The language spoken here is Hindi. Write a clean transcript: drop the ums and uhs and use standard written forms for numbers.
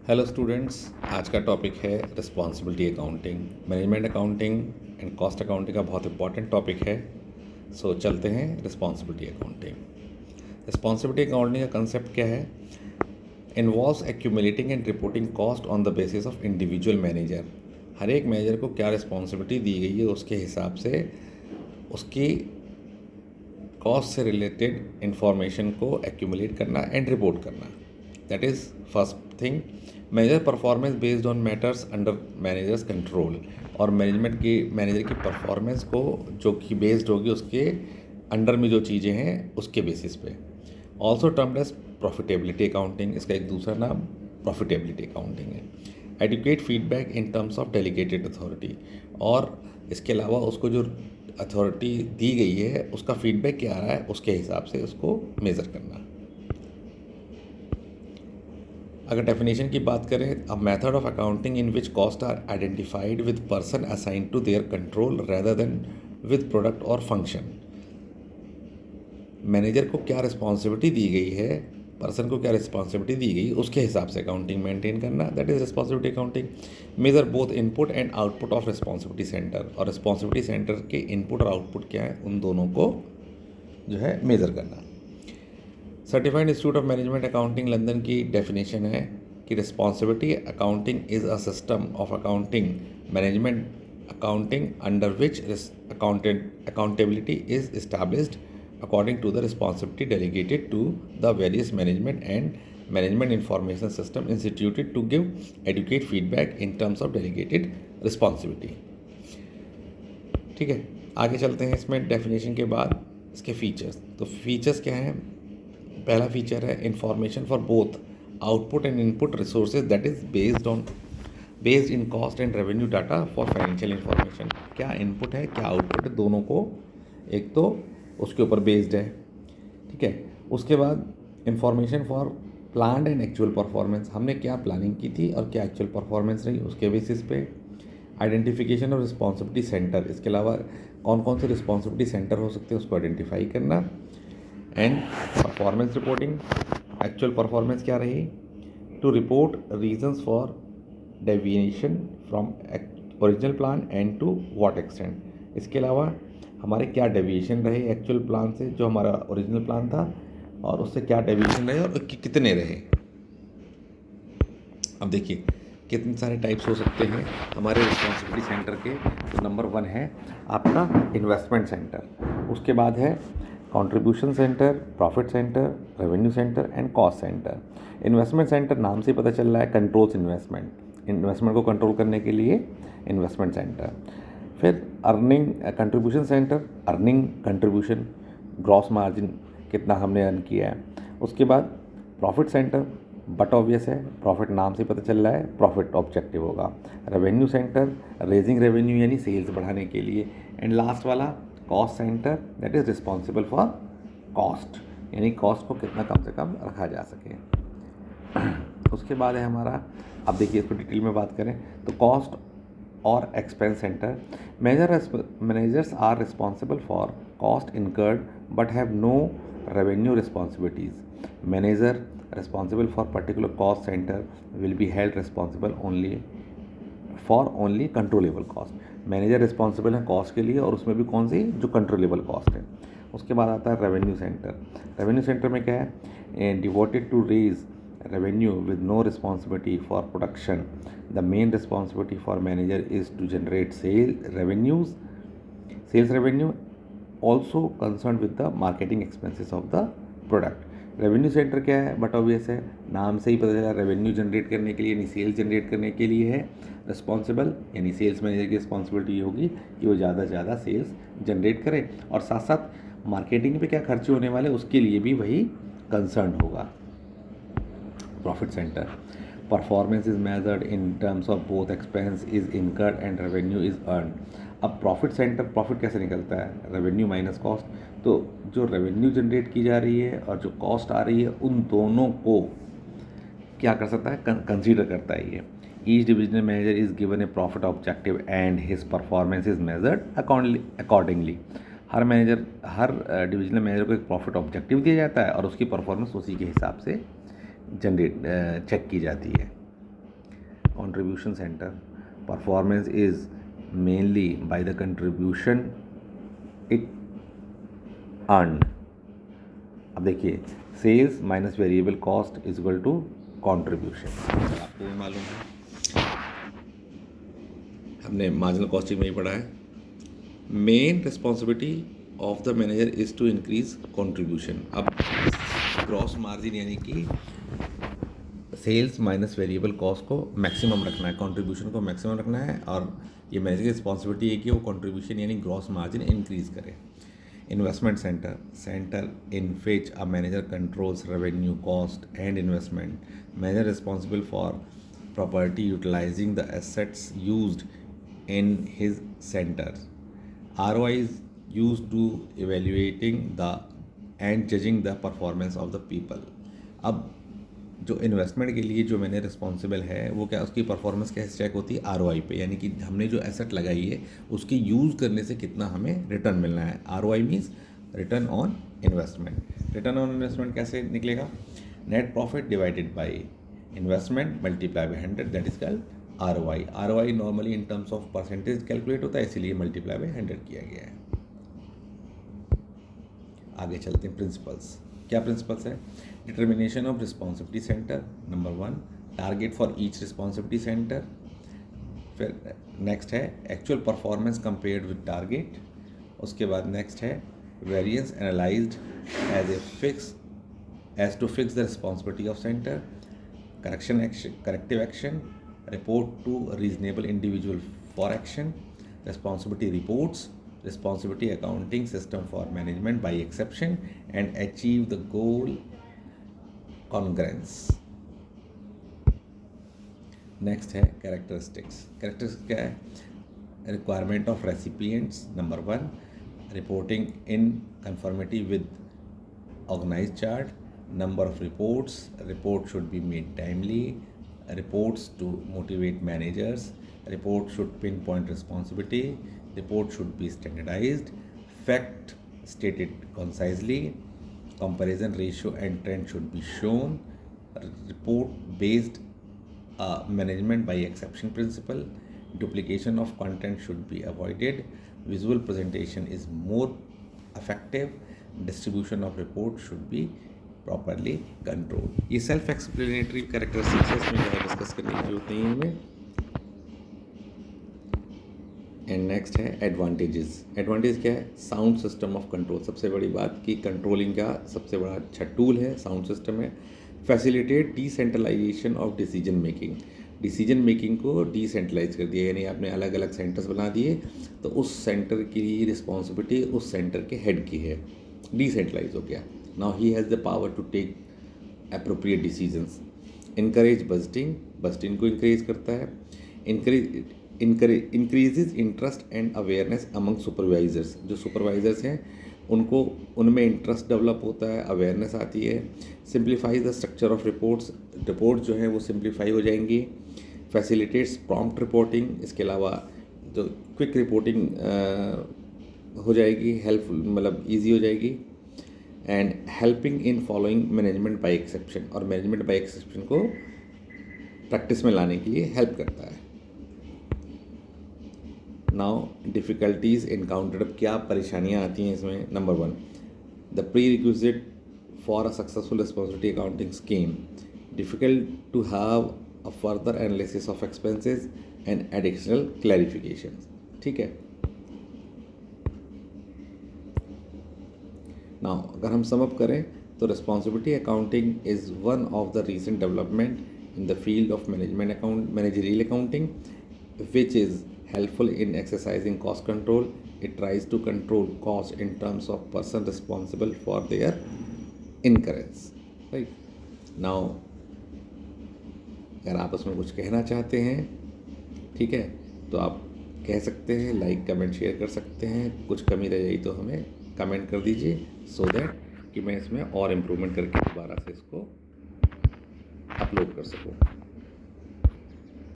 हेलो स्टूडेंट्स, आज का टॉपिक है responsibility accounting. Management accounting and cost accounting का बहुत इंपॉर्टेंट टॉपिक है। सो चलते हैं रिस्पॉन्सिबिलिटी अकाउंटिंग। रिस्पॉन्सिबिलिटी अकाउंटिंग का कंसेप्ट क्या है? Involves accumulating and reporting cost on the basis of individual manager. हर एक मैनेजर को क्या रिस्पॉन्सिबिलिटी दी गई है उसके हिसाब से उसकी कॉस्ट से रिलेटेड इंफॉर्मेशन को एक्यूमुलेट करना एंड रिपोर्ट करना। That is first thing. Manager performance based on matters under managers control, और मैनेजर की परफॉर्मेंस को जो कि बेस्ड होगी उसके अंडर में जो चीज़ें हैं उसके बेसिस पे। Also termed as profitability accounting, इसका एक दूसरा नाम प्रॉफिटेबिलिटी अकाउंटिंग है। Educate feedback in terms of delegated authority, और इसके अलावा उसको जो अथॉरिटी दी गई है उसका फीडबैक क्या आ रहा है उसके हिसाब से उसको मेज़र करना। अगर डेफिनेशन की बात करें, a method of accounting in which cost are identified with person assign to their control rather than with product और फंक्शन। मैनेजर को क्या रिस्पॉन्सिबिलिटी दी गई है, पर्सन को क्या रिस्पॉन्सिबिलिटी दी गई, उसके हिसाब से अकाउंटिंग मेंटेन करना, that is responsibility accounting. Measure both input and output of responsibility centre, और रिस्पॉन्सिबिलिटी सेंटर के इनपुट और आउटपुट क्या है उन दोनों को जो है मेज़र करना। Certified institute of management accounting London की डेफिनेशन है कि responsibility accounting is a system of accounting management accounting under which accountability is established according to the responsibility delegated to the various management and management information system instituted to give adequate feedback in terms of delegated responsibility। ठीक है, आगे चलते हैं। इसमें डेफिनेशन के बाद इसके फीचर्स। तो फीचर्स क्या हैं? पहला फीचर है information for both output and input resources that is based in cost and revenue data for financial information. क्या इनपुट है क्या आउटपुट है, दोनों को एक तो उसके ऊपर बेस्ड है। ठीक है, उसके बाद information for plan and actual performance, हमने क्या प्लानिंग की थी और क्या एक्चुअल परफॉर्मेंस रही उसके बेसिस पे। आइडेंटिफिकेशन ऑफ रिस्पॉन्सिबिलिटी सेंटर, इसके अलावा कौन कौन से रिस्पॉन्सिबिलिटी सेंटर हो सकते हैं उसको आइडेंटिफाई करना। And performance reporting, actual performance क्या रही, to report reasons for deviation from original plan and to what extent. इसके अलावा हमारे क्या डेविएशन रहे एक्चुअल प्लान से, जो हमारा ओरिजिनल प्लान था, और उससे क्या डेविएशन रहे और कितने रहे। अब देखिए कितने सारे टाइप्स हो सकते हैं हमारे रिस्पॉन्सिबिलिटी सेंटर के। तो नंबर 1 है आपका इन्वेस्टमेंट सेंटर, उसके बाद है contribution centre, profit centre, revenue centre and cost centre. Investment centre नाम से पता चल रहा है कंट्रोल्स इन्वेस्टमेंट को कंट्रोल करने के लिए इन्वेस्टमेंट सेंटर। फिर earning contribution centre, earning contribution, gross margin कितना हमने अर्न किया है। उसके बाद प्रॉफिट सेंटर, बट ऑब्वियस है प्रॉफिट नाम से पता चल रहा है प्रॉफिट ऑब्जेक्टिव होगा। रेवेन्यू सेंटर, रेजिंग रेवेन्यू यानी सेल्स बढ़ाने के लिए। एंड लास्ट वाला cost centre, that is responsible for cost, यानी कॉस्ट को कितना कम से कम रखा जा सके। उसके बाद है हमारा, अब देखिए इसको डिटेल में बात करें तो कॉस्ट और expense centre. Managers are responsible for cost incurred but have no revenue responsibilities. Manager responsible for particular cost center will be held responsible only for only controllable cost। Manager responsible है कॉस्ट के लिए और उसमें भी कौन सी, जो कंट्रोलेबल कॉस्ट है। उसके बाद आता है रेवेन्यू सेंटर। रेवेन्यू सेंटर में क्या है, devoted to raise revenue with no responsibility for production. The main responsibility for manager is to generate sales revenue also concern with the marketing expenses of the product. Revenue centre क्या है, बट ऑब्वियस है नाम से ही पता चला, रेवेन्यू जनरेट करने के लिए यानी सेल्स जनरेट करने के लिए है रिस्पॉन्सिबल, यानी सेल्स मैनेजर की रिस्पॉन्सिबिलिटी होगी कि वो ज़्यादा से ज़्यादा सेल्स जनरेट करे, और साथ साथ मार्केटिंग पे क्या खर्चे होने वाले उसके लिए भी वही कंसर्न होगा। Profit centre, performance is measured in terms of both expense is incurred and revenue is earn. अब प्रॉफिट सेंटर, प्रॉफिट कैसे निकलता है, रेवेन्यू माइनस कॉस्ट। तो जो रेवेन्यू जनरेट की जा रही है और जो कॉस्ट आ रही है उन दोनों को क्या कर सकता है, कंसीडर करता है ये। Each divisional manager is given A profit objective and his performance is measured accordingly. Her divisional manager को एक प्रॉफिट ऑब्जेक्टिव दिया जाता है और उसकी परफॉर्मेंस उसी के हिसाब से चेक की जाती है। contribution center. Performance is mainly by the contribution it earned. अब देखिए sales minus variable cost is equal to contribution, आपको भी मालूम है, हमने मार्जिनल कॉस्टिंग में ही पढ़ा है. Main responsibility of the manager is to increase contribution. अब ग्रॉस मार्जिन यानी कि सेल्स माइनस वेरिएबल कॉस्ट को मैक्सिमम रखना है, कंट्रीब्यूशन को मैक्सिमम रखना है, और ये मैनेजर की रिस्पॉन्सिबिलिटी है कि वो कंट्रीब्यूशन यानी ग्रॉस मार्जिन इंक्रीज करे. Investment centre in which a manager controls revenue, cost and investment. Manager responsible for property utilising the assets used in his center. ROI is used to evaluating the and judging the performance of the people. अब जो इन्वेस्टमेंट के लिए जो मैंने रिस्पॉन्सिबल है वो क्या, उसकी परफॉर्मेंस कैसे चेक होती है, ROI पे, यानी कि हमने जो एसेट लगाई है उसके यूज़ करने से कितना हमें रिटर्न मिलना है. ROI means return on investment. Return on investment कैसे निकलेगा, net profit divided by investment multiply by 100, that is called ROI. ROI normally in terms of percentage calculate होता है, इसीलिए मल्टीप्लाई बाई 100 किया गया है. आगे चलते हैं. प्रिंसिपल्स, क्या प्रिंसिपल्स है, determination of responsibility centre. Number 1, target for each responsibility centre. फिर नेक्स्ट है actual performance compared with target. उसके बाद नेक्स्ट है variance analysed as to fix the responsibility of centre. Corrective action, report to reasonable individual for action. Responsibility reports, responsibility accounting system for management by exception and achieve the goal congruence. Next है characteristics. Characteristics क्या है, requirement of recipients. Number 1, reporting in conformity with organized chart. Number of reports, report should be made timely. Reports to motivate managers. Report should pinpoint responsibility. Report should be standardized. Fact stated concisely. Comparison ratio and trend should be shown. Report based management by exception principle. Duplication of content should be avoided. Visual presentation is more effective. Distribution of report should be properly control. ये सेल्फ एक्सप्लेनेटरी कैरेक्टरिस्टिक्स है, इसमें ज़्यादा डिस्कस करने की जरूरत नहीं है हमें. एंड नेक्स्ट है एडवांटेजेस. एडवांटेज क्या है, साउंड सिस्टम ऑफ कंट्रोल. सबसे बड़ी बात कि कंट्रोलिंग का सबसे बड़ा अच्छा टूल है, साउंड सिस्टम है. Facilitate decentralisation of decision making. Decision making को डिसेंट्रलाइज कर दिया, यानी आपने अलग अलग सेंटर्स बना दिए तो उस सेंटर की रिस्पॉन्सिबिलिटी उस सेंटर के हेड की है, डिसेंट्रलाइज हो गया. Now he has the power to take appropriate decisions. Encourage budgeting. Budgeting को encourage करता है. Increases interest and awareness among supervisors. जो supervisors हैं उनको उनमें इंटरेस्ट डेवलप होता है, अवेयरनेस आती है. Simplify the structure of reports. Report जो है वो सिंप्लीफाई हो जाएंगी. Facilitates prompt reporting. इसके अलावा जो क्विक रिपोर्टिंग हो जाएगी, हेल्पफुल मतलब ईजी हो जाएगी. And helping in following management by exception. और मैनेजमेंट बाय एक्सेप्शन को प्रैक्टिस में लाने के लिए हेल्प करता है. Now difficulties encountered. अब क्या परेशानियाँ आती हैं इसमें. Number 1, the prerequisite for a successful responsibility accounting scheme. Difficult to have a further analysis of expenses and additional clarification. ठीक है. नाउ अगर हम सम अप करें तो responsibility accounting is one of the recent development in the field of managerial accounting which is helpful in exercising cost control. It tries to control cost in terms of person responsible for their incurrence. Right now, अगर आप उसमें कुछ कहना चाहते हैं, ठीक है, तो आप कह सकते हैं, लाइक कमेंट शेयर कर सकते हैं. कुछ कमी रह जाए तो हमें कमेंट कर दीजिए, सो दैट कि मैं इसमें और इम्प्रूवमेंट करके दोबारा से इसको अपलोड कर सकूँ.